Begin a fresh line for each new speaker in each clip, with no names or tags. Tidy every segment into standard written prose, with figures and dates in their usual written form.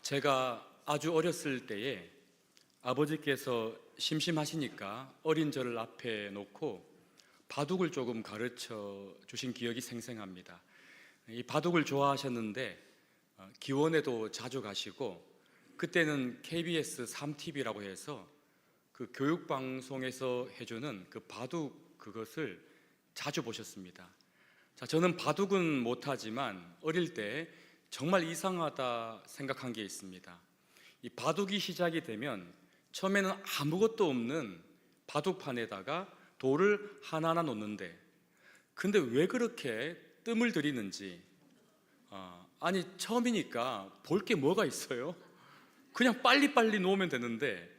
제가 아주 어렸을 때에 아버지께서 심심하시니까 어린 저를 앞에 놓고 바둑을 조금 가르쳐 주신 기억이 생생합니다. 이 바둑을 좋아하셨는데 기원에도 자주 가시고, 그때는 KBS 3TV라고 해서 그 교육방송에서 해주는 그 바둑 그것을 자주 보셨습니다. 저는 바둑은 못하지만 어릴 때 정말 이상하다 생각한 게 있습니다. 이 바둑이 시작이 되면 처음에는 아무것도 없는 바둑판에다가 돌을 하나하나 놓는데, 근데 왜 그렇게 뜸을 들이는지, 아니 처음이니까 볼 게 뭐가 있어요? 그냥 빨리빨리 놓으면 되는데,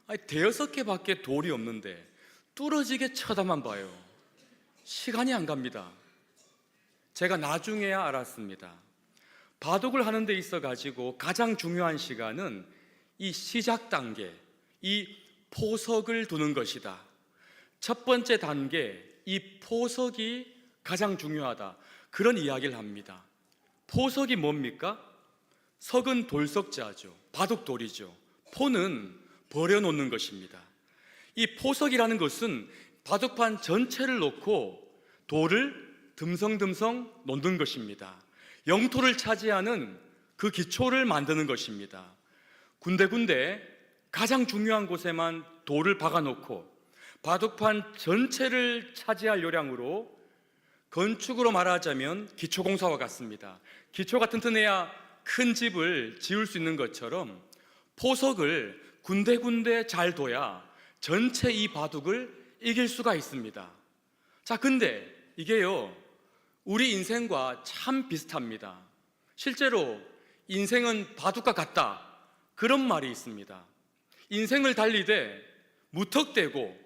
아니 대여섯 개밖에 돌이 없는데 뚫어지게 쳐다만 봐요. 시간이 안 갑니다. 제가 나중에야 알았습니다. 바둑을 하는 데 있어 가지고 가장 중요한 시간은 이 시작 단계, 이 포석을 두는 것이다. 첫 번째 단계, 이 포석이 가장 중요하다, 그런 이야기를 합니다. 포석이 뭡니까? 석은 돌석자죠. 바둑돌이죠. 포는 버려놓는 것입니다. 이 포석이라는 것은 바둑판 전체를 놓고 돌을 듬성듬성 놓는 것입니다. 영토를 차지하는 그 기초를 만드는 것입니다. 군데군데 가장 중요한 곳에만 돌을 박아놓고 바둑판 전체를 차지할 요량으로, 건축으로 말하자면 기초공사와 같습니다. 기초가 튼튼해야 큰 집을 지을 수 있는 것처럼 포석을 군데군데 잘 둬야 전체 이 바둑을 이길 수가 있습니다. 근데 이게요, 우리 인생과 참 비슷합니다. 실제로 인생은 바둑과 같다, 그런 말이 있습니다. 인생을 달리되 무턱대고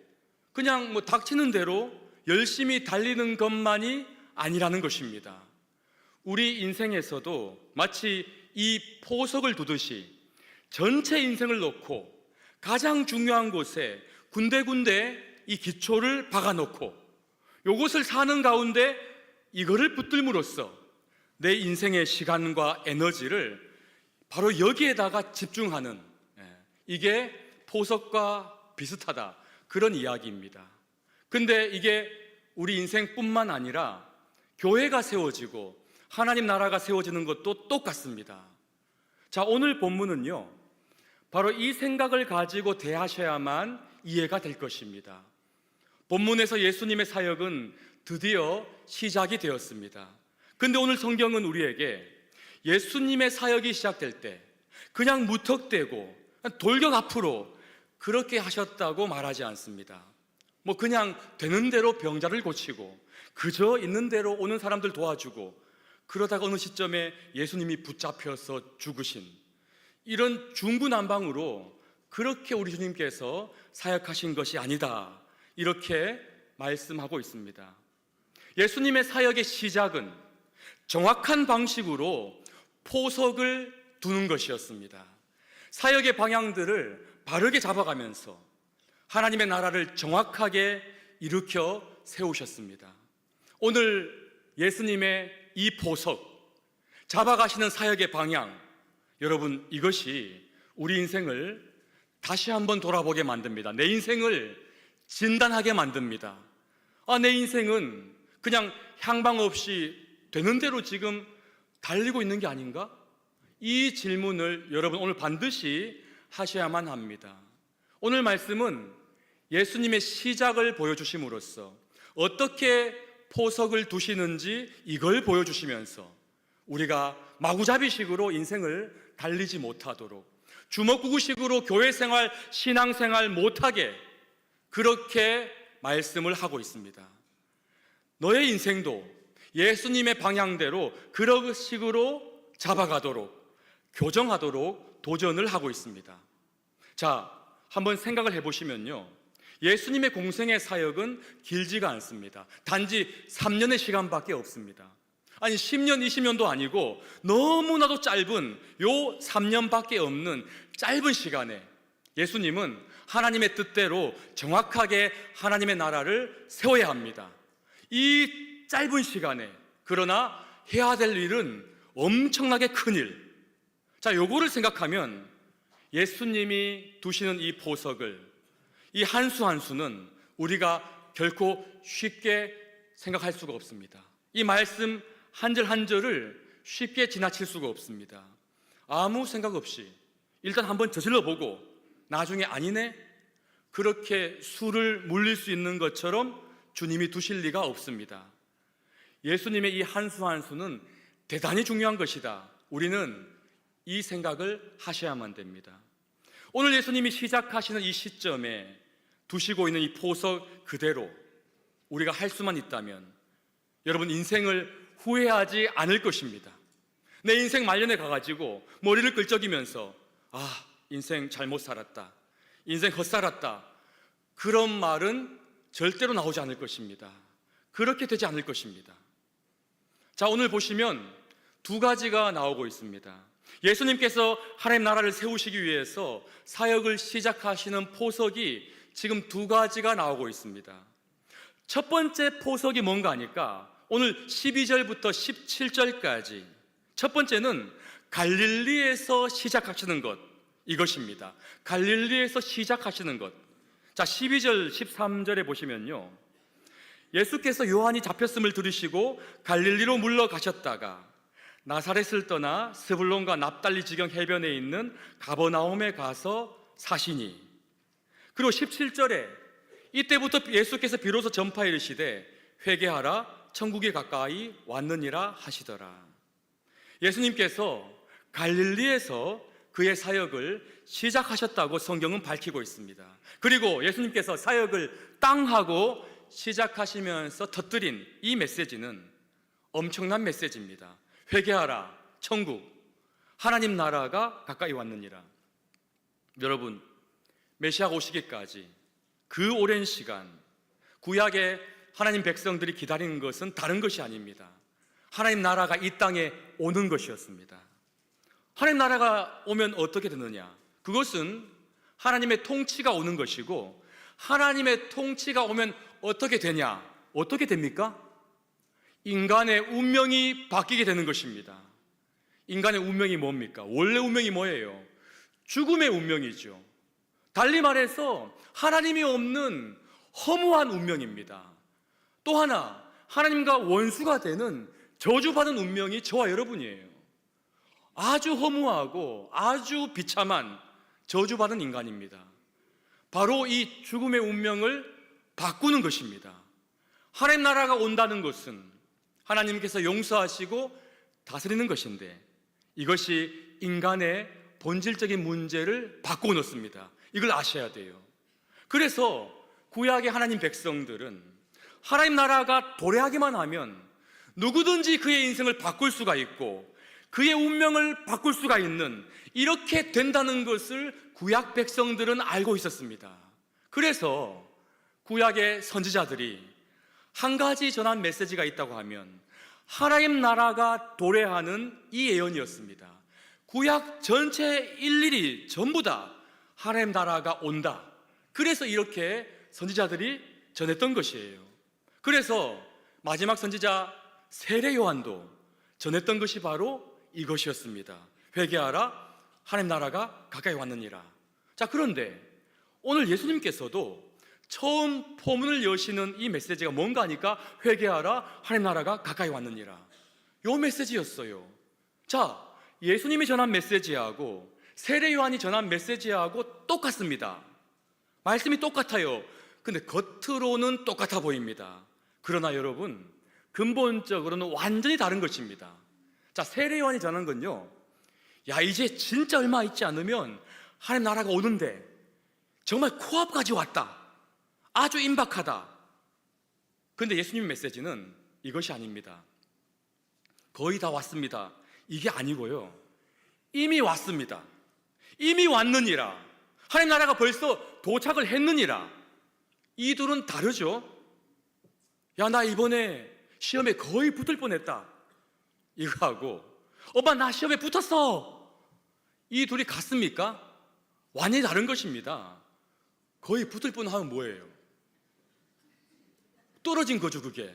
그냥 닥치는 대로 열심히 달리는 것만이 아니라는 것입니다. 우리 인생에서도 마치 이 포석을 두듯이 전체 인생을 놓고 가장 중요한 곳에 군데군데 이 기초를 박아놓고 이것을 사는 가운데 이거를 붙들므로써 내 인생의 시간과 에너지를 바로 여기에다가 집중하는, 이게 포석과 비슷하다, 그런 이야기입니다. 근데 이게 우리 인생뿐만 아니라 교회가 세워지고 하나님 나라가 세워지는 것도 똑같습니다. 오늘 본문은요, 바로 이 생각을 가지고 대하셔야만 이해가 될 것입니다. 본문에서 예수님의 사역은 드디어 시작이 되었습니다. 근데 오늘 성경은 우리에게 예수님의 사역이 시작될 때 그냥 무턱대고 돌격 앞으로 그렇게 하셨다고 말하지 않습니다. 그냥 되는 대로 병자를 고치고 그저 있는 대로 오는 사람들 도와주고, 그러다가 어느 시점에 예수님이 붙잡혀서 죽으신, 이런 중구난방으로 그렇게 우리 주님께서 사역하신 것이 아니다, 이렇게 말씀하고 있습니다. 예수님의 사역의 시작은 정확한 방식으로 포석을 두는 것이었습니다. 사역의 방향들을 바르게 잡아가면서 하나님의 나라를 정확하게 일으켜 세우셨습니다. 오늘 예수님의 이 포석, 잡아가시는 사역의 방향, 여러분, 이것이 우리 인생을 다시 한번 돌아보게 만듭니다. 내 인생을 진단하게 만듭니다. 내 인생은 그냥 향방 없이 되는 대로 지금 달리고 있는 게 아닌가? 이 질문을 여러분 오늘 반드시 하셔야만 합니다. 오늘 말씀은 예수님의 시작을 보여주심으로써 어떻게 포석을 두시는지 이걸 보여주시면서 우리가 마구잡이식으로 인생을 달리지 못하도록, 주먹구구식으로 교회생활, 신앙생활 못하게 그렇게 말씀을 하고 있습니다. 너의 인생도 예수님의 방향대로 그런 식으로 잡아가도록, 교정하도록 도전을 하고 있습니다. 한번 생각을 해보시면요, 예수님의 공생의 사역은 길지가 않습니다. 단지 3년의 시간밖에 없습니다. 아니 10년, 20년도 아니고 너무나도 짧은 요 3년밖에 없는 짧은 시간에 예수님은 하나님의 뜻대로 정확하게 하나님의 나라를 세워야 합니다. 이 짧은 시간에, 그러나 해야 될 일은 엄청나게 큰 일. 자, 요거를 생각하면 예수님이 두시는 이 보석을, 이 한 수 한 수는 우리가 결코 쉽게 생각할 수가 없습니다. 이 말씀 한 절 한 절을 쉽게 지나칠 수가 없습니다. 아무 생각 없이 일단 한번 저질러 보고 나중에 아니네? 그렇게 수를 물릴 수 있는 것처럼 주님이 두실 리가 없습니다. 예수님의 이 한 수 한 수는 대단히 중요한 것이다. 우리는 이 생각을 하셔야만 됩니다. 오늘 예수님이 시작하시는 이 시점에 두시고 있는 이 보석 그대로 우리가 할 수만 있다면 여러분 인생을 후회하지 않을 것입니다. 내 인생 말년에 가가지고 머리를 끌적이면서 인생 잘못 살았다, 인생 헛살았다, 그런 말은 절대로 나오지 않을 것입니다. 그렇게 되지 않을 것입니다. 자, 오늘 보시면 두 가지가 나오고 있습니다. 예수님께서 하나님 나라를 세우시기 위해서 사역을 시작하시는 포석이 지금 두 가지가 나오고 있습니다. 첫 번째 포석이 뭔가 하니까 오늘 12절부터 17절까지 첫 번째는 갈릴리에서 시작하시는 것, 이것입니다. 갈릴리에서 시작하시는 것. 자, 12절 13절에 보시면요, 예수께서 요한이 잡혔음을 들으시고 갈릴리로 물러가셨다가 나사렛을 떠나 스불론과 납달리 지경 해변에 있는 가버나움에 가서 사시니, 그리고 17절에 이때부터 예수께서 비로소 전파에 이르시되 회개하라 천국이 가까이 왔느니라 하시더라. 예수님께서 갈릴리에서 그의 사역을 시작하셨다고 성경은 밝히고 있습니다. 그리고 예수님께서 사역을 땅 하고 시작하시면서 터뜨린 이 메시지는 엄청난 메시지입니다. 회개하라, 천국, 하나님 나라가 가까이 왔느니라. 여러분, 메시아가 오시기까지 그 오랜 시간 구약의 하나님 백성들이 기다리는 것은 다른 것이 아닙니다. 하나님 나라가 이 땅에 오는 것이었습니다. 하나님 나라가 오면 어떻게 되느냐? 그것은 하나님의 통치가 오는 것이고, 하나님의 통치가 오면 어떻게 되냐? 어떻게 됩니까? 인간의 운명이 바뀌게 되는 것입니다. 인간의 운명이 뭡니까? 원래 운명이 뭐예요? 죽음의 운명이죠. 달리 말해서 하나님이 없는 허무한 운명입니다. 또 하나, 하나님과 원수가 되는 저주받은 운명이 저와 여러분이에요. 아주 허무하고 아주 비참한 저주받은 인간입니다. 바로 이 죽음의 운명을 바꾸는 것입니다. 하나님 나라가 온다는 것은 하나님께서 용서하시고 다스리는 것인데, 이것이 인간의 본질적인 문제를 바꾸어 놓습니다. 이걸 아셔야 돼요. 그래서 구약의 하나님 백성들은 하나님 나라가 도래하기만 하면 누구든지 그의 인생을 바꿀 수가 있고 그의 운명을 바꿀 수가 있는, 이렇게 된다는 것을 구약 백성들은 알고 있었습니다. 그래서 구약의 선지자들이 한 가지 전한 메시지가 있다고 하면 하나님 나라가 도래하는 이 예언이었습니다. 구약 전체 일일이 전부 다 하나님 나라가 온다. 그래서 이렇게 선지자들이 전했던 것이에요. 그래서 마지막 선지자 세례 요한도 전했던 것이 바로 이것이었습니다. 회개하라, 하나님 나라가 가까이 왔느니라. 자, 그런데 오늘 예수님께서도 처음 포문을 여시는 이 메시지가 뭔가 하니까 회개하라, 하나님 나라가 가까이 왔느니라. 요 메시지였어요. 자, 예수님이 전한 메시지하고 세례 요한이 전한 메시지하고 똑같습니다. 말씀이 똑같아요. 근데 겉으로는 똑같아 보입니다. 그러나 여러분, 근본적으로는 완전히 다른 것입니다. 자, 세례 요한이 전한 건요, 야, 이제 진짜 얼마 있지 않으면 하나님 나라가 오는데 정말 코앞까지 왔다, 아주 임박하다. 그런데 예수님 메시지는 이것이 아닙니다. 거의 다 왔습니다, 이게 아니고요, 이미 왔습니다. 이미 왔느니라. 하나님 나라가 벌써 도착을 했느니라. 이 둘은 다르죠. 야, 나 이번에 시험에 거의 붙을 뻔했다, 이거하고 엄마 나 시험에 붙었어, 이 둘이 같습니까? 완전히 다른 것입니다. 거의 붙을 뻔하면 뭐예요? 떨어진 거죠, 그게.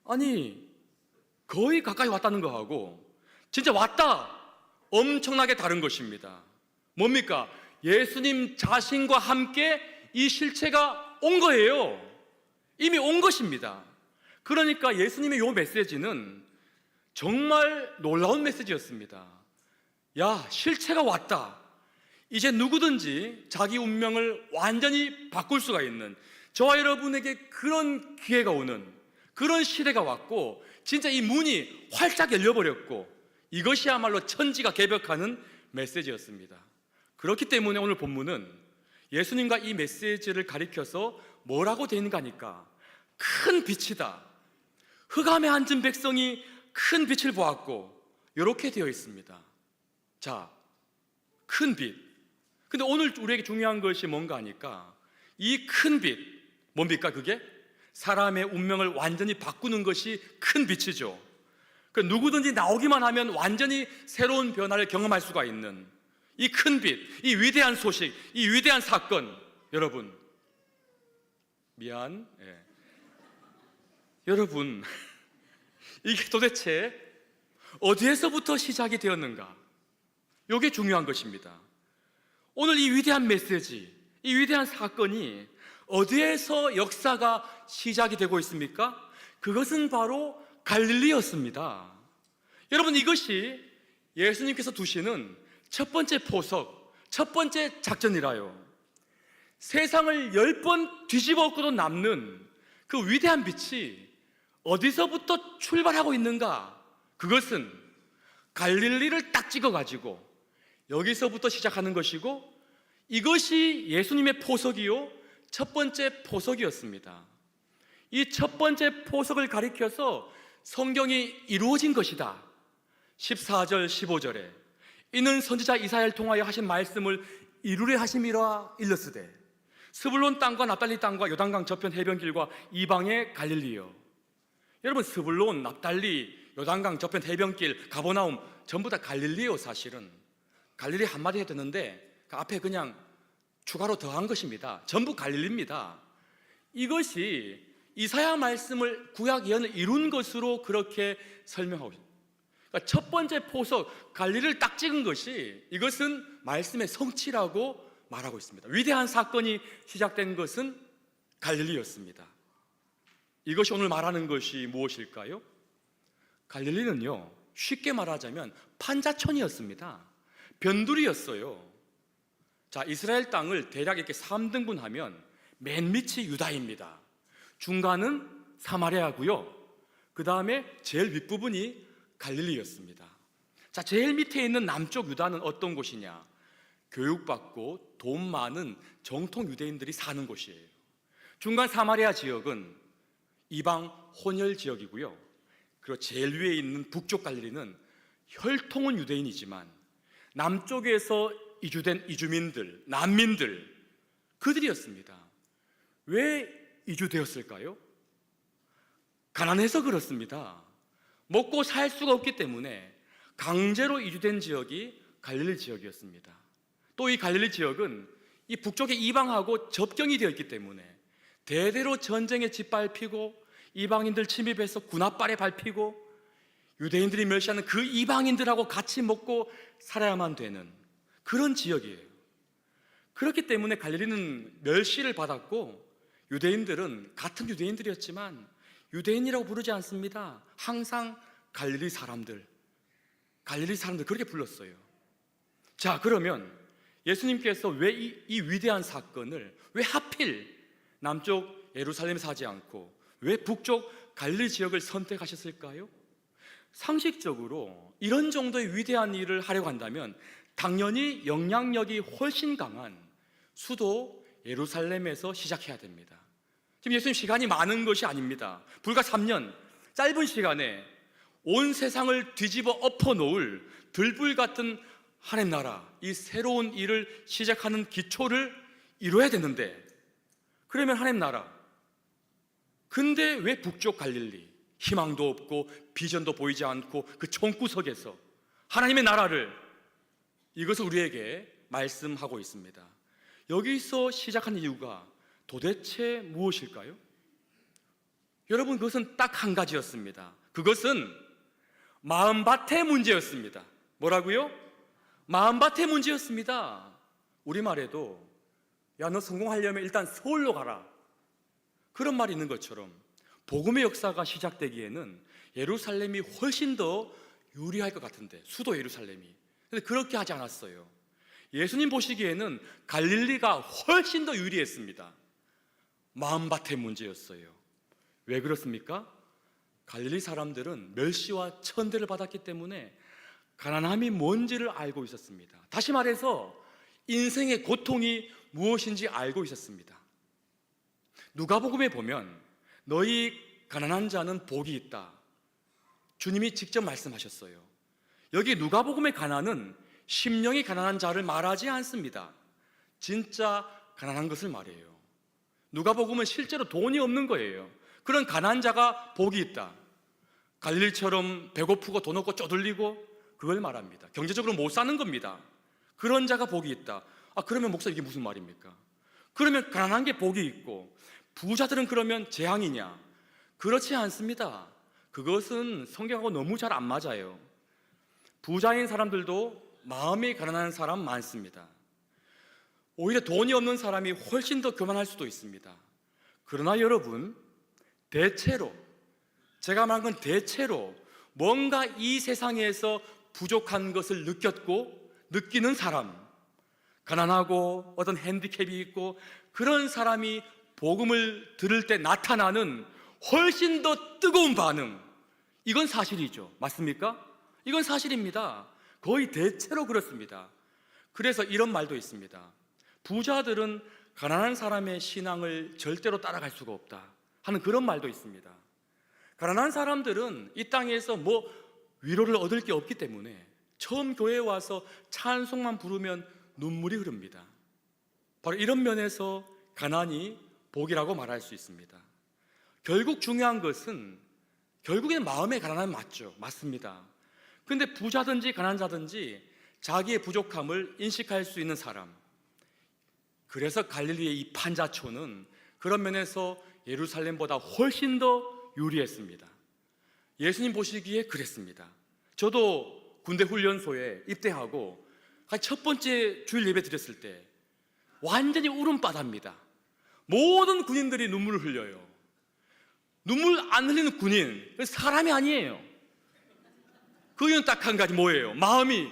아니, 거의 가까이 왔다는 거하고 진짜 왔다. 엄청나게 다른 것입니다. 뭡니까? 예수님 자신과 함께 이 실체가 온 거예요. 이미 온 것입니다. 그러니까 예수님의 이 메시지는 정말 놀라운 메시지였습니다. 야, 실체가 왔다. 이제 누구든지 자기 운명을 완전히 바꿀 수가 있는, 저와 여러분에게 그런 기회가 오는 그런 시대가 왔고, 진짜 이 문이 활짝 열려버렸고, 이것이야말로 천지가 개벽하는 메시지였습니다. 그렇기 때문에 오늘 본문은 예수님과 이 메시지를 가리켜서 뭐라고 되어 있는가 하니까, 큰 빛이다. 흑암에 앉은 백성이 큰 빛을 보았고, 이렇게 되어 있습니다. 자, 큰 빛. 근데 오늘 우리에게 중요한 것이 뭔가 하니까, 이 큰 빛, 뭡니까 그게? 사람의 운명을 완전히 바꾸는 것이 큰 빛이죠. 그 누구든지 나오기만 하면 완전히 새로운 변화를 경험할 수가 있는 이 큰 빛, 이 위대한 소식, 이 위대한 사건. 여러분, 여러분, 이게 도대체 어디에서부터 시작이 되었는가? 이게 중요한 것입니다. 오늘 이 위대한 메시지, 이 위대한 사건이 어디에서 역사가 시작이 되고 있습니까? 그것은 바로 갈릴리였습니다. 여러분, 이것이 예수님께서 두시는 첫 번째 포석, 첫 번째 작전이라요. 세상을 10번 뒤집어 엎고도 남는 그 위대한 빛이 어디서부터 출발하고 있는가? 그것은 갈릴리를 딱 찍어가지고 여기서부터 시작하는 것이고, 이것이 예수님의 포석이요, 첫 번째 포석이었습니다. 이 첫 번째 포석을 가리켜서 성경이 이루어진 것이다. 14절 15절에 이는 선지자 이사야를 통하여 하신 말씀을 이루려 하심이라 일렀으되 스불론 땅과 납달리 땅과 요단강 저편 해변길과 이방의 갈릴리여. 여러분, 스불론, 납달리, 요단강 저편 해변길, 가버나움 전부 다 갈릴리요. 사실은 갈릴리 한마디 해도 되는데 그 앞에 그냥 추가로 더한 것입니다. 전부 갈릴리입니다. 이것이 이사야 말씀을, 구약 예언을 이룬 것으로 그렇게 설명하고 있습니다. 그러니까 첫 번째 포석, 갈릴리를 딱 찍은 것이, 이것은 말씀의 성취라고 말하고 있습니다. 위대한 사건이 시작된 것은 갈릴리였습니다. 이것이 오늘 말하는 것이 무엇일까요? 갈릴리는요, 쉽게 말하자면 판자촌이었습니다. 변두리였어요. 자, 이스라엘 땅을 대략 이렇게 3등분하면 맨 밑이 유다입니다. 중간은 사마리아고요. 그 다음에 제일 윗부분이 갈릴리였습니다. 자, 제일 밑에 있는 남쪽 유다는 어떤 곳이냐? 교육받고 돈 많은 정통 유대인들이 사는 곳이에요. 중간 사마리아 지역은 이방 혼혈 지역이고요. 그리고 제일 위에 있는 북쪽 갈릴리는 혈통은 유대인이지만 남쪽에서 이주된 이주민들, 난민들, 그들이었습니다. 왜 이주되었을까요? 가난해서 그렇습니다. 먹고 살 수가 없기 때문에 강제로 이주된 지역이 갈릴리 지역이었습니다. 또 이 갈릴리 지역은 이 북쪽의 이방하고 접경이 되어 있기 때문에 대대로 전쟁에 짓밟히고 이방인들 침입해서 군합발에 밟히고 유대인들이 멸시하는 그 이방인들하고 같이 먹고 살아야만 되는 그런 지역이에요. 그렇기 때문에 갈릴리는 멸시를 받았고, 유대인들은 같은 유대인들이었지만 유대인이라고 부르지 않습니다. 항상 갈릴리 사람들 그렇게 불렀어요. 자, 그러면 예수님께서 왜 이 위대한 사건을 왜 하필 남쪽 예루살렘에서 하지 않고 왜 북쪽 갈릴리 지역을 선택하셨을까요? 상식적으로 이런 정도의 위대한 일을 하려고 한다면 당연히 영향력이 훨씬 강한 수도 예루살렘에서 시작해야 됩니다. 지금 예수님 시간이 많은 것이 아닙니다. 불과 3년 짧은 시간에 온 세상을 뒤집어 엎어 놓을 들불 같은 하나님 나라, 이 새로운 일을 시작하는 기초를 이뤄야 되는데, 그러면 하나님 나라, 근데 왜 북쪽 갈릴리, 희망도 없고 비전도 보이지 않고 그 총구석에서 하나님의 나라를, 이것을 우리에게 말씀하고 있습니다. 여기서 시작한 이유가 도대체 무엇일까요? 여러분, 그것은 딱 한 가지였습니다. 그것은 마음밭의 문제였습니다. 뭐라고요? 마음밭의 문제였습니다. 우리말에도 야, 너 성공하려면 일단 서울로 가라, 그런 말이 있는 것처럼 복음의 역사가 시작되기에는 예루살렘이 훨씬 더 유리할 것 같은데, 수도 예루살렘이. 근데 그렇게 하지 않았어요. 예수님 보시기에는 갈릴리가 훨씬 더 유리했습니다. 마음밭의 문제였어요. 왜 그렇습니까? 갈릴리 사람들은 멸시와 천대를 받았기 때문에 가난함이 뭔지를 알고 있었습니다. 다시 말해서 인생의 고통이 무엇인지 알고 있었습니다. 누가복음에 보면 너희 가난한 자는 복이 있다, 주님이 직접 말씀하셨어요. 여기 누가복음의 가난은 심령이 가난한 자를 말하지 않습니다. 진짜 가난한 것을 말해요. 누가복음은 실제로 돈이 없는 거예요. 그런 가난한 자가 복이 있다. 갈릴리처럼 배고프고 돈 없고 쪼들리고, 그걸 말합니다. 경제적으로 못 사는 겁니다. 그런 자가 복이 있다. 그러면 목사, 이게 무슨 말입니까? 그러면 가난한 게 복이 있고 부자들은 그러면 재앙이냐? 그렇지 않습니다. 그것은 성경하고 너무 잘 안 맞아요. 부자인 사람들도 마음이 가난한 사람 많습니다. 오히려 돈이 없는 사람이 훨씬 더 교만할 수도 있습니다. 그러나 여러분, 대체로, 제가 말한 건 대체로 뭔가 이 세상에서 부족한 것을 느끼는 사람, 가난하고 어떤 핸디캡이 있고 그런 사람이 복음을 들을 때 나타나는 훨씬 더 뜨거운 반응, 이건 사실이죠. 맞습니까? 이건 사실입니다. 거의 대체로 그렇습니다. 그래서 이런 말도 있습니다. 부자들은 가난한 사람의 신앙을 절대로 따라갈 수가 없다 하는 그런 말도 있습니다. 가난한 사람들은 이 땅에서 위로를 얻을 게 없기 때문에 처음 교회에 와서 찬송만 부르면 눈물이 흐릅니다. 바로 이런 면에서 가난이 복이라고 말할 수 있습니다. 결국 중요한 것은, 결국에는 마음의 가난함이 맞죠. 맞습니다. 근데 부자든지 가난자든지 자기의 부족함을 인식할 수 있는 사람, 그래서 갈릴리의 이 판자촌은 그런 면에서 예루살렘보다 훨씬 더 유리했습니다. 예수님 보시기에 그랬습니다. 저도 군대 훈련소에 입대하고 첫 번째 주일 예배 드렸을 때 완전히 울음바다입니다. 모든 군인들이 눈물을 흘려요. 눈물 안 흘리는 군인, 사람이 아니에요. 그 이유는 딱 한 가지, 뭐예요? 마음이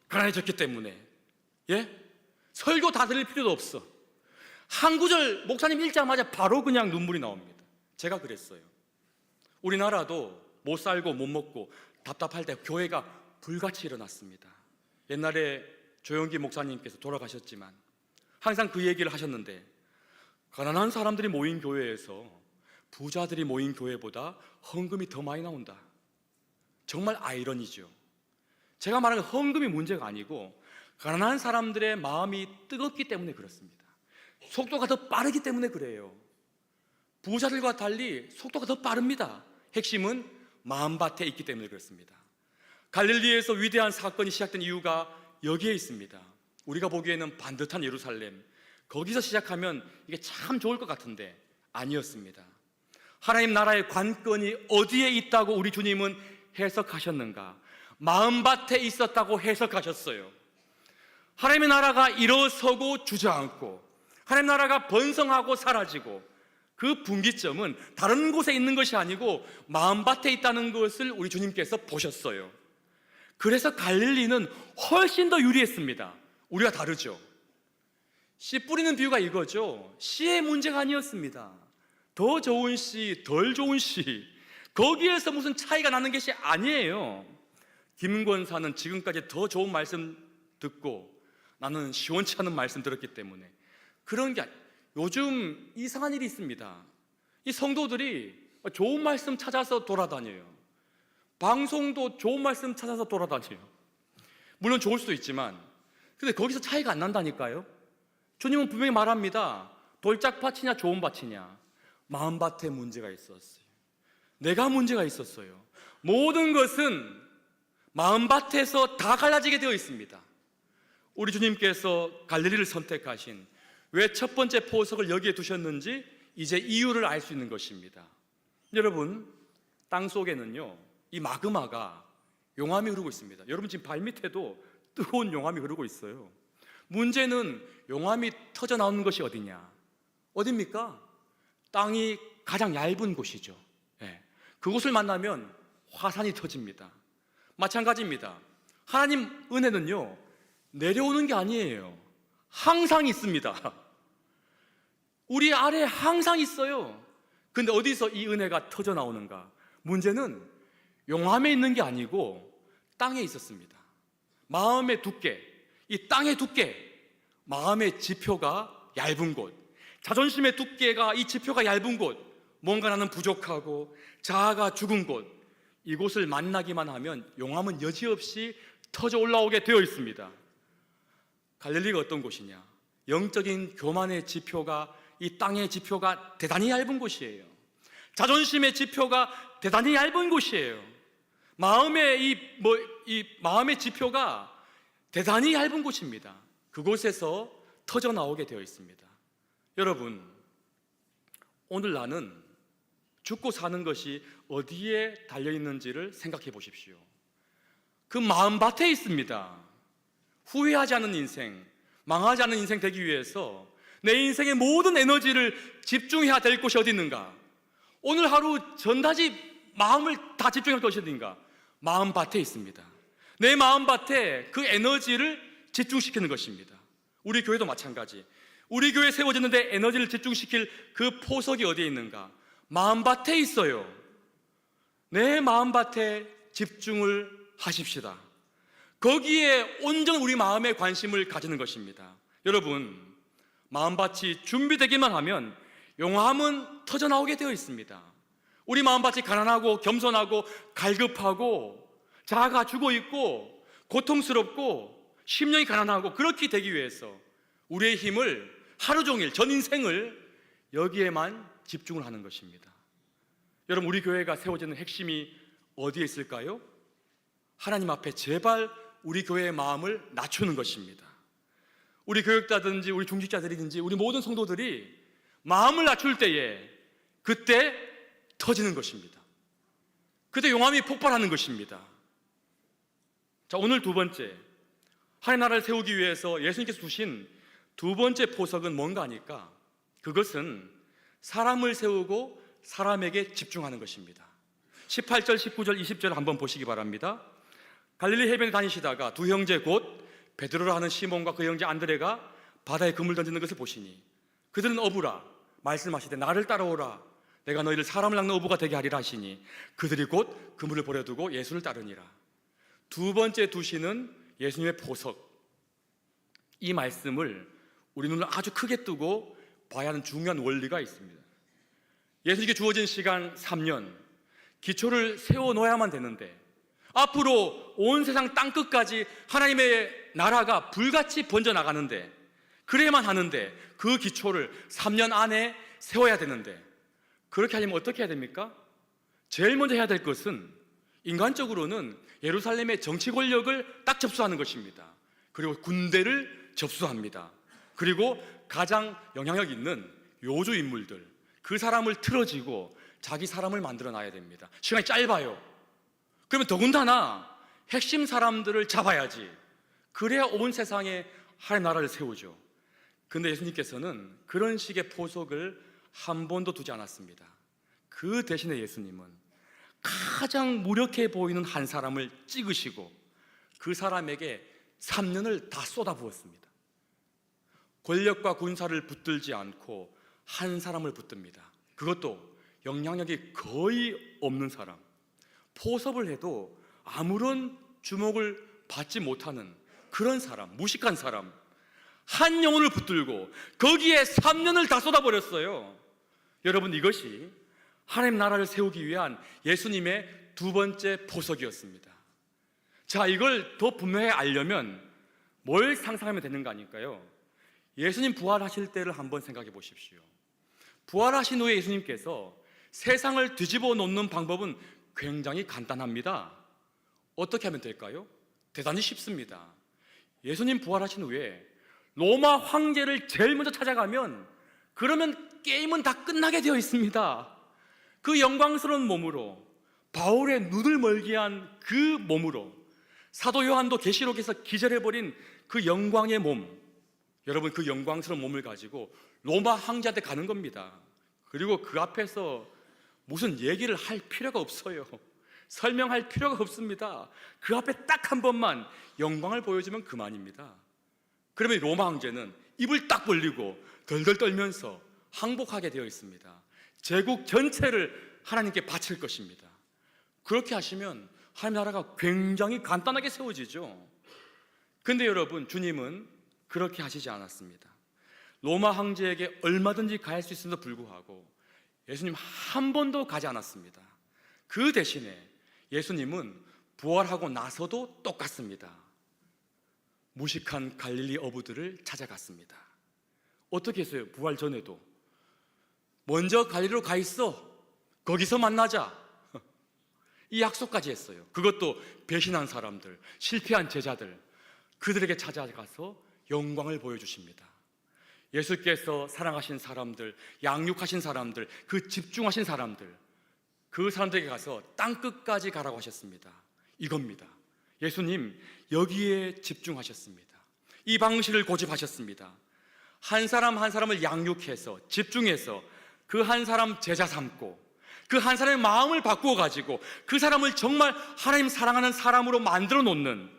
가난해졌기 때문에. 예? 설교 다 들릴 필요도 없어. 한 구절 목사님 읽자마자 바로 그냥 눈물이 나옵니다. 제가 그랬어요. 우리나라도 못 살고 못 먹고 답답할 때 교회가 불같이 일어났습니다. 옛날에 조영기 목사님께서 돌아가셨지만 항상 그 얘기를 하셨는데, 가난한 사람들이 모인 교회에서 부자들이 모인 교회보다 헌금이 더 많이 나온다. 정말 아이러니죠. 제가 말하는 헌금이 문제가 아니고 가난한 사람들의 마음이 뜨겁기 때문에 그렇습니다. 속도가 더 빠르기 때문에 그래요. 부자들과 달리 속도가 더 빠릅니다. 핵심은 마음밭에 있기 때문에 그렇습니다. 갈릴리에서 위대한 사건이 시작된 이유가 여기에 있습니다. 우리가 보기에는 반듯한 예루살렘, 거기서 시작하면 이게 참 좋을 것 같은데 아니었습니다. 하나님 나라의 관건이 어디에 있다고 우리 주님은 해석하셨는가? 마음밭에 있었다고 해석하셨어요. 하나님의 나라가 일어서고 주저앉고 하나님 나라가 번성하고 사라지고, 그 분기점은 다른 곳에 있는 것이 아니고 마음밭에 있다는 것을 우리 주님께서 보셨어요. 그래서 갈릴리는 훨씬 더 유리했습니다. 우리가 다르죠. 씨 뿌리는 비유가 이거죠. 씨의 문제가 아니었습니다. 더 좋은 씨, 덜 좋은 씨, 거기에서 무슨 차이가 나는 것이 아니에요. 김 권사는 지금까지 더 좋은 말씀 듣고 나는 시원치 않은 말씀 들었기 때문에 그런 게 요즘 이상한 일이 있습니다. 이 성도들이 좋은 말씀 찾아서 돌아다녀요. 방송도 좋은 말씀 찾아서 돌아다녀요. 물론 좋을 수도 있지만, 근데 거기서 차이가 안 난다니까요. 주님은 분명히 말합니다. 돌짝밭이냐 좋은 밭이냐, 마음밭에 문제가 있었어요. 내가 문제가 있었어요. 모든 것은 마음밭에서 다 갈라지게 되어 있습니다. 우리 주님께서 갈릴리를 선택하신, 왜 첫 번째 포석을 여기에 두셨는지 이제 이유를 알 수 있는 것입니다. 여러분, 땅 속에는요, 이 마그마가 용암이 흐르고 있습니다. 여러분 지금 발밑에도 뜨거운 용암이 흐르고 있어요. 문제는 용암이 터져 나오는 것이 어디냐? 어딥니까? 땅이 가장 얇은 곳이죠. 예. 그곳을 만나면 화산이 터집니다. 마찬가지입니다. 하나님 은혜는요, 내려오는 게 아니에요. 항상 있습니다. 우리 아래에 항상 있어요. 근데 어디서 이 은혜가 터져 나오는가? 문제는 용암에 있는 게 아니고 땅에 있었습니다. 마음의 두께, 이 땅의 두께, 마음의 지표가 얇은 곳, 자존심의 두께가 이 지표가 얇은 곳, 뭔가 나는 부족하고 자아가 죽은 곳, 이곳을 만나기만 하면 용암은 여지없이 터져 올라오게 되어 있습니다. 갈릴리가 어떤 곳이냐? 영적인 교만의 지표가, 이 땅의 지표가 대단히 얇은 곳이에요. 자존심의 지표가 대단히 얇은 곳이에요. 마음의 마음의 지표가 대단히 얇은 곳입니다. 그곳에서 터져 나오게 되어 있습니다. 여러분, 오늘 나는 죽고 사는 것이 어디에 달려 있는지를 생각해 보십시오. 그 마음밭에 있습니다. 후회하지 않은 인생, 망하지 않은 인생 되기 위해서 내 인생의 모든 에너지를 집중해야 될 곳이 어디 있는가? 오늘 하루 전다지 마음을 다 집중할 것이 어딘가? 마음밭에 있습니다. 내 마음밭에 그 에너지를 집중시키는 것입니다. 우리 교회도 마찬가지. 우리 교회 세워졌는데 에너지를 집중시킬 그 포석이 어디에 있는가? 마음밭에 있어요. 내 마음밭에 집중을 하십시다. 거기에 온전 우리 마음의 관심을 가지는 것입니다. 여러분, 마음밭이 준비되기만 하면 용암은 터져나오게 되어 있습니다. 우리 마음밭이 가난하고 겸손하고 갈급하고 자아가 죽어있고 고통스럽고 심령이 가난하고 그렇게 되기 위해서 우리의 힘을 하루 종일 전 인생을 여기에만 집중을 하는 것입니다. 여러분, 우리 교회가 세워지는 핵심이 어디에 있을까요? 하나님 앞에 제발 우리 교회의 마음을 낮추는 것입니다. 우리 교육자든지 우리 중직자들이든지 우리 모든 성도들이 마음을 낮출 때에 그때 터지는 것입니다. 그때 용암이 폭발하는 것입니다. 자, 오늘 두 번째, 하나님 나라를 세우기 위해서 예수님께서 두신 두 번째 포석은 뭔가 하니까 그것은 사람을 세우고 사람에게 집중하는 것입니다. 18절, 19절, 20절 한번 보시기 바랍니다. 갈릴리 해변에 다니시다가 두 형제 곧 베드로라 하는 시몬과 그 형제 안드레가 바다에 그물 던지는 것을 보시니 그들은 어부라 말씀하시되 나를 따라오라 내가 너희를 사람을 낚는 어부가 되게 하리라 하시니 그들이 곧 그물을 버려두고 예수를 따르니라. 두 번째 두시는 예수님의 보석, 이 말씀을 우리 눈을 아주 크게 뜨고 봐야 하는 중요한 원리가 있습니다. 예수님께 주어진 시간 3년, 기초를 세워놓아야만 되는데 앞으로 온 세상 땅끝까지 하나님의 나라가 불같이 번져나가는데 그래야만 하는데 그 기초를 3년 안에 세워야 되는데 그렇게 하려면 어떻게 해야 됩니까? 제일 먼저 해야 될 것은 인간적으로는 예루살렘의 정치 권력을 딱 접수하는 것입니다. 그리고 군대를 접수합니다. 그리고 가장 영향력 있는 요주 인물들, 그 사람을 틀어지고 자기 사람을 만들어 놔야 됩니다. 시간이 짧아요. 그러면 더군다나 핵심 사람들을 잡아야지. 그래야 온 세상에 하나님 나라를 세우죠. 근데 예수님께서는 그런 식의 포석을 한 번도 두지 않았습니다. 그 대신에 예수님은 가장 무력해 보이는 한 사람을 찍으시고 그 사람에게 3년을 다 쏟아부었습니다. 권력과 군사를 붙들지 않고 한 사람을 붙듭니다. 그것도 영향력이 거의 없는 사람, 포섭을 해도 아무런 주목을 받지 못하는 그런 사람, 무식한 사람, 한 영혼을 붙들고 거기에 3년을 다 쏟아버렸어요. 여러분, 이것이 하나님 나라를 세우기 위한 예수님의 두 번째 포석이었습니다. 자, 이걸 더 분명히 알려면 뭘 상상하면 되는 거 아닐까요? 예수님 부활하실 때를 한번 생각해 보십시오. 부활하신 후에 예수님께서 세상을 뒤집어 놓는 방법은 굉장히 간단합니다. 어떻게 하면 될까요? 대단히 쉽습니다. 예수님 부활하신 후에 로마 황제를 제일 먼저 찾아가면 그러면 게임은 다 끝나게 되어 있습니다. 그 영광스러운 몸으로 바울의 눈을 멀게 한 그 몸으로 사도 요한도 계시록에서 기절해버린 그 영광의 몸, 여러분 그 영광스러운 몸을 가지고 로마 황제한테 가는 겁니다. 그리고 그 앞에서 무슨 얘기를 할 필요가 없어요. 설명할 필요가 없습니다. 그 앞에 딱 한 번만 영광을 보여주면 그만입니다. 그러면 로마 황제는 입을 딱 벌리고 덜덜 떨면서 항복하게 되어 있습니다. 제국 전체를 하나님께 바칠 것입니다. 그렇게 하시면 하나님 나라가 굉장히 간단하게 세워지죠. 근데 여러분, 주님은 그렇게 하시지 않았습니다. 로마 황제에게 얼마든지 갈 수 있음에도 불구하고 예수님 한 번도 가지 않았습니다. 그 대신에 예수님은 부활하고 나서도 똑같습니다. 무식한 갈릴리 어부들을 찾아갔습니다. 어떻게 했어요? 부활 전에도 먼저 갈릴리로 가 있어, 거기서 만나자, 이 약속까지 했어요. 그것도 배신한 사람들, 실패한 제자들, 그들에게 찾아가서 영광을 보여주십니다. 예수께서 사랑하신 사람들, 양육하신 사람들, 그 집중하신 사람들, 그 사람들에게 가서 땅끝까지 가라고 하셨습니다. 이겁니다. 예수님 여기에 집중하셨습니다. 이 방식을 고집하셨습니다. 한 사람 한 사람을 양육해서 집중해서 그 한 사람 제자 삼고 그 한 사람의 마음을 바꾸어 가지고 그 사람을 정말 하나님 사랑하는 사람으로 만들어 놓는,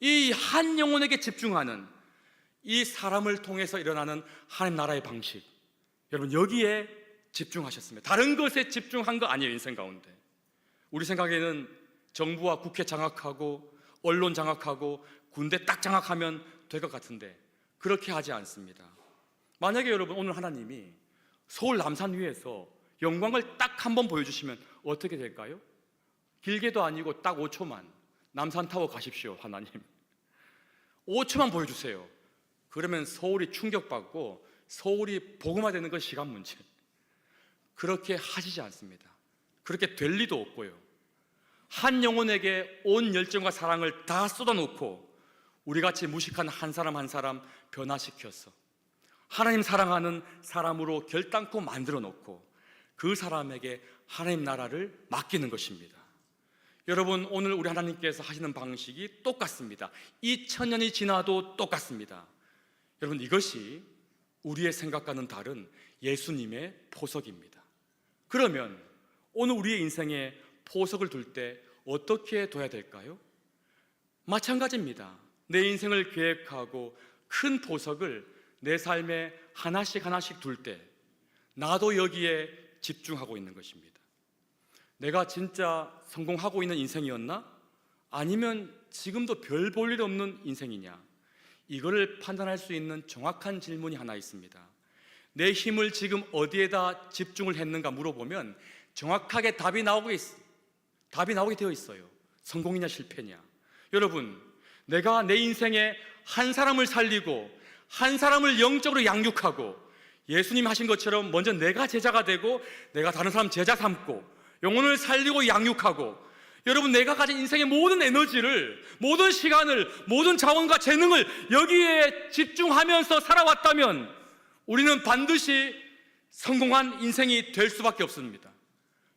이 한 영혼에게 집중하는 이 사람을 통해서 일어나는 하나님 나라의 방식, 여러분 여기에 집중하셨습니다. 다른 것에 집중한 거 아니에요. 인생 가운데 우리 생각에는 정부와 국회 장악하고 언론 장악하고 군대 딱 장악하면 될 것 같은데 그렇게 하지 않습니다. 만약에 여러분 오늘 하나님이 서울 남산 위에서 영광을 딱 한 번 보여주시면 어떻게 될까요? 길게도 아니고 딱 5초만 남산타워 가십시오. 하나님 5초만 보여주세요. 그러면 서울이 충격받고 서울이 복음화되는 건 시간 문제. 그렇게 하시지 않습니다. 그렇게 될 리도 없고요. 한 영혼에게 온 열정과 사랑을 다 쏟아놓고 우리같이 무식한 한 사람 한 사람 변화시켜서 하나님 사랑하는 사람으로 결단코 만들어 놓고 그 사람에게 하나님 나라를 맡기는 것입니다. 여러분 오늘 우리 하나님께서 하시는 방식이 똑같습니다. 2000년이 지나도 똑같습니다. 여러분 이것이 우리의 생각과는 다른 예수님의 포석입니다. 그러면 오늘 우리의 인생에 포석을 둘 때 어떻게 둬야 될까요? 마찬가지입니다. 내 인생을 계획하고 큰 포석을 내 삶에 하나씩 하나씩 둘 때 나도 여기에 집중하고 있는 것입니다. 내가 진짜 성공하고 있는 인생이었나? 아니면 지금도 별 볼 일 없는 인생이냐? 이거를 판단할 수 있는 정확한 질문이 하나 있습니다. 내 힘을 지금 어디에다 집중을 했는가 물어보면 정확하게 답이 나오게 되어 있어요. 성공이냐 실패냐. 여러분 내가 내 인생에 한 사람을 살리고 한 사람을 영적으로 양육하고 예수님 하신 것처럼 먼저 내가 제자가 되고 내가 다른 사람 제자 삼고 영혼을 살리고 양육하고, 여러분 내가 가진 인생의 모든 에너지를, 모든 시간을, 모든 자원과 재능을 여기에 집중하면서 살아왔다면 우리는 반드시 성공한 인생이 될 수밖에 없습니다.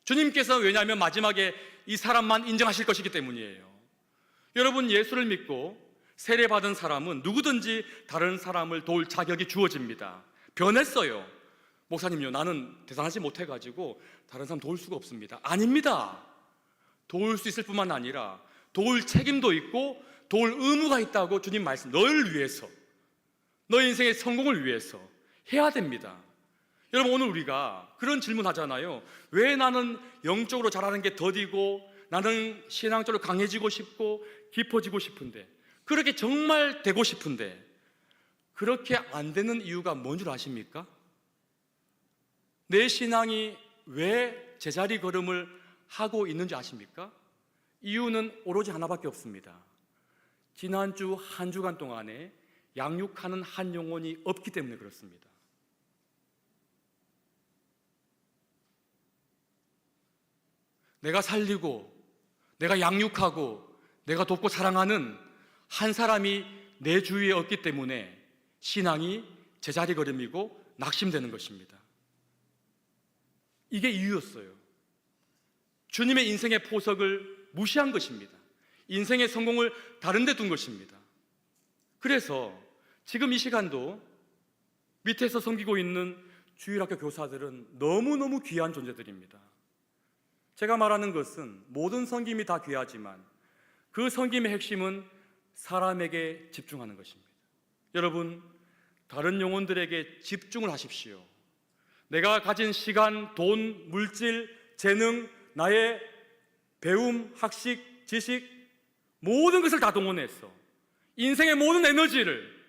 주님께서 왜냐하면 마지막에 이 사람만 인정하실 것이기 때문이에요. 여러분 예수를 믿고 세례받은 사람은 누구든지 다른 사람을 도울 자격이 주어집니다. 변했어요. 목사님요 나는 대단하지 못해가지고 다른 사람 도울 수가 없습니다. 아닙니다. 도울 수 있을 뿐만 아니라 도울 책임도 있고 도울 의무가 있다고 주님 말씀, 너를 위해서, 너의 인생의 성공을 위해서 해야 됩니다. 여러분 오늘 우리가 그런 질문 하잖아요. 왜 나는 영적으로 자라는 게 더디고 나는 신앙적으로 강해지고 싶고 깊어지고 싶은데, 그렇게 정말 되고 싶은데 그렇게 안 되는 이유가 뭔 줄 아십니까? 내 신앙이 왜 제자리 걸음을 하고 있는지 아십니까? 이유는 오로지 하나밖에 없습니다. 지난주 한 주간 동안에 양육하는 한 영혼이 없기 때문에 그렇습니다. 내가 살리고 내가 양육하고 내가 돕고 사랑하는 한 사람이 내 주위에 없기 때문에 신앙이 제자리 걸음이고 낙심되는 것입니다. 이게 이유였어요. 주님의 인생의 포석을 무시한 것입니다. 인생의 성공을 다른 데 둔 것입니다. 그래서 지금 이 시간도 밑에서 섬기고 있는 주일학교 교사들은 너무너무 귀한 존재들입니다. 제가 말하는 것은 모든 섬김이 다 귀하지만 그 섬김의 핵심은 사람에게 집중하는 것입니다. 여러분, 다른 영혼들에게 집중을 하십시오. 내가 가진 시간, 돈, 물질, 재능, 나의 배움, 학식, 지식, 모든 것을 다 동원해서 인생의 모든 에너지를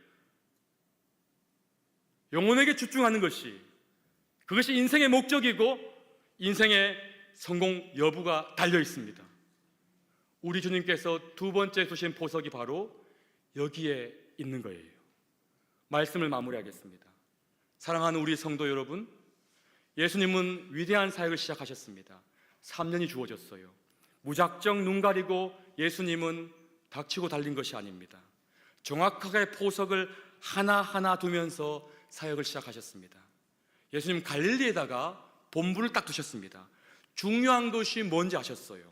영혼에게 집중하는 것이, 그것이 인생의 목적이고 인생의 성공 여부가 달려 있습니다. 우리 주님께서 두 번째 두신 보석이 바로 여기에 있는 거예요. 말씀을 마무리하겠습니다. 사랑하는 우리 성도 여러분, 예수님은 위대한 사역을 시작하셨습니다. 3년이 주어졌어요. 무작정 눈 가리고 예수님은 닥치고 달린 것이 아닙니다. 정확하게 포석을 하나하나 두면서 사역을 시작하셨습니다. 예수님 갈릴리에다가 본부를 딱 두셨습니다. 중요한 것이 뭔지 아셨어요.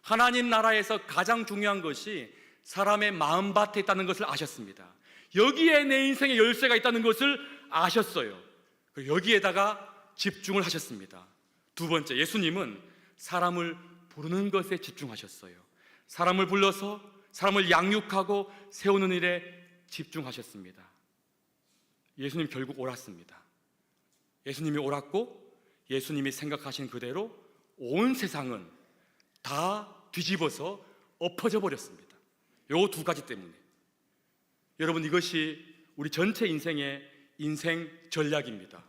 하나님 나라에서 가장 중요한 것이 사람의 마음밭에 있다는 것을 아셨습니다. 여기에 내 인생의 열쇠가 있다는 것을 아셨어요. 여기에다가 집중을 하셨습니다. 두 번째, 예수님은 사람을 부르는 것에 집중하셨어요. 사람을 불러서 사람을 양육하고 세우는 일에 집중하셨습니다. 예수님 결국 옳았습니다. 예수님이 옳았고 예수님이 생각하신 그대로 온 세상은 다 뒤집어서 엎어져 버렸습니다. 요 두 가지 때문에. 여러분, 이것이 우리 전체 인생의 인생 전략입니다.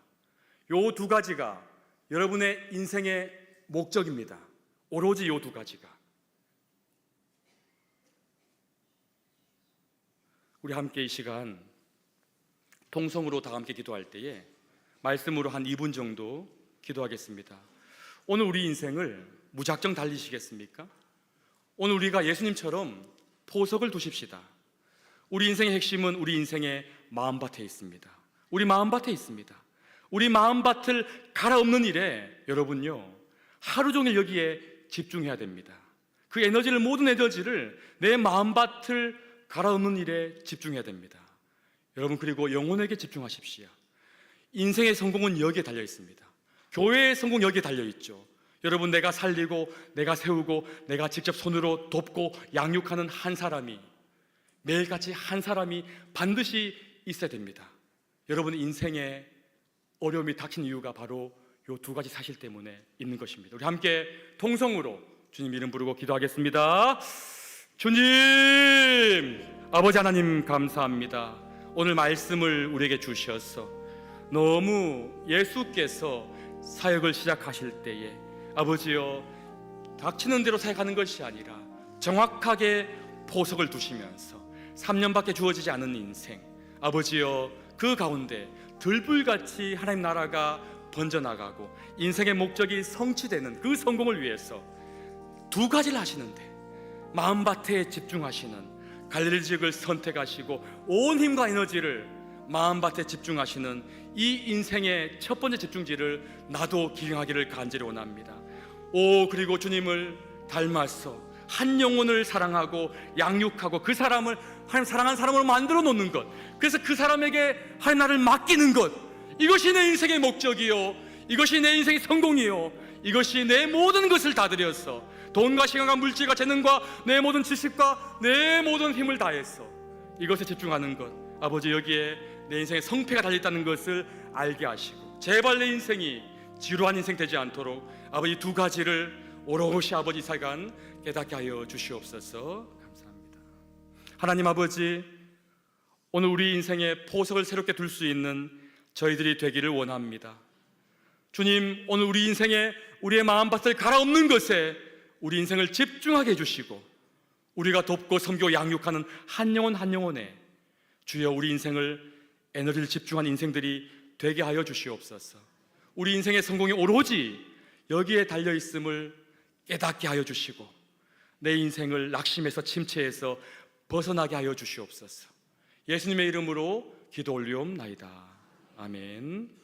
요 두 가지가 여러분의 인생의 목적입니다. 오로지 요 두 가지가. 우리 함께 이 시간 통성으로 다 함께 기도할 때에 말씀으로 한 2분 정도 기도하겠습니다. 오늘 우리 인생을 무작정 달리시겠습니까? 오늘 우리가 예수님처럼 포석을 두십시다. 우리 인생의 핵심은 우리 인생의 마음밭에 있습니다. 우리 마음밭에 있습니다. 우리 마음밭을 갈아엎는 일에 여러분요, 하루 종일 여기에 집중해야 됩니다. 그 에너지를, 모든 에너지를 내 마음밭을 갈아엎는 일에 집중해야 됩니다. 여러분, 그리고 영혼에게 집중하십시오. 인생의 성공은 여기에 달려 있습니다. 교회의 성공 여기에 달려 있죠. 여러분, 내가 살리고 내가 세우고 내가 직접 손으로 돕고 양육하는 한 사람이, 매일같이 한 사람이 반드시 있어야 됩니다. 여러분, 인생에 어려움이 닥친 이유가 바로 이 두 가지 사실 때문에 있는 것입니다. 우리 함께 통성으로 주님 이름 부르고 기도하겠습니다. 주님, 아버지 하나님 감사합니다. 오늘 말씀을 우리에게 주셔서 너무 예수께서 사역을 시작하실 때에 아버지여, 닥치는 대로 사역하는 것이 아니라 정확하게 포석을 두시면서 3년밖에 주어지지 않은 인생, 아버지여, 그 가운데 들불같이 하나님 나라가 번져나가고 인생의 목적이 성취되는 그 성공을 위해서 두 가지를 하시는데 마음밭에 집중하시는 갈릴리 지역을 선택하시고 온 힘과 에너지를 마음밭에 집중하시는 이 인생의 첫 번째 집중지를 나도 기행하기를 간절히 원합니다. 그리고 주님을 닮아서 한 영혼을 사랑하고 양육하고 그 사람을 하나님 사랑하는 사람으로 만들어 놓는 것, 그래서 그 사람에게 하나님 나를 맡기는 것, 이것이 내 인생의 목적이요, 이것이 내 인생의 성공이요, 이것이 내 모든 것을 다 들여서 돈과 시간과 물질과 재능과 내 모든 지식과 내 모든 힘을 다해서 이것에 집중하는 것, 아버지, 여기에 내 인생의 성패가 달려있다는 것을 알게 하시고 제발 내 인생이 지루한 인생 되지 않도록 아버지 두 가지를 오롯이 아버지 사간 깨닫게 하여 주시옵소서. 감사합니다. 하나님 아버지, 오늘 우리 인생의 포석을 새롭게 둘 수 있는 저희들이 되기를 원합니다. 주님, 오늘 우리 인생에 우리의 마음밭을 갈아엎는 것에 우리 인생을 집중하게 해주시고 우리가 돕고 섬기고 양육하는 한 영혼 한 영혼에 주여 우리 인생을 에너지를 집중한 인생들이 되게 하여 주시옵소서. 우리 인생의 성공이 오로지 여기에 달려있음을 깨닫게 하여 주시고 내 인생을 낙심해서 침체해서 벗어나게 하여 주시옵소서. 예수님의 이름으로 기도 올리옵나이다. 아멘.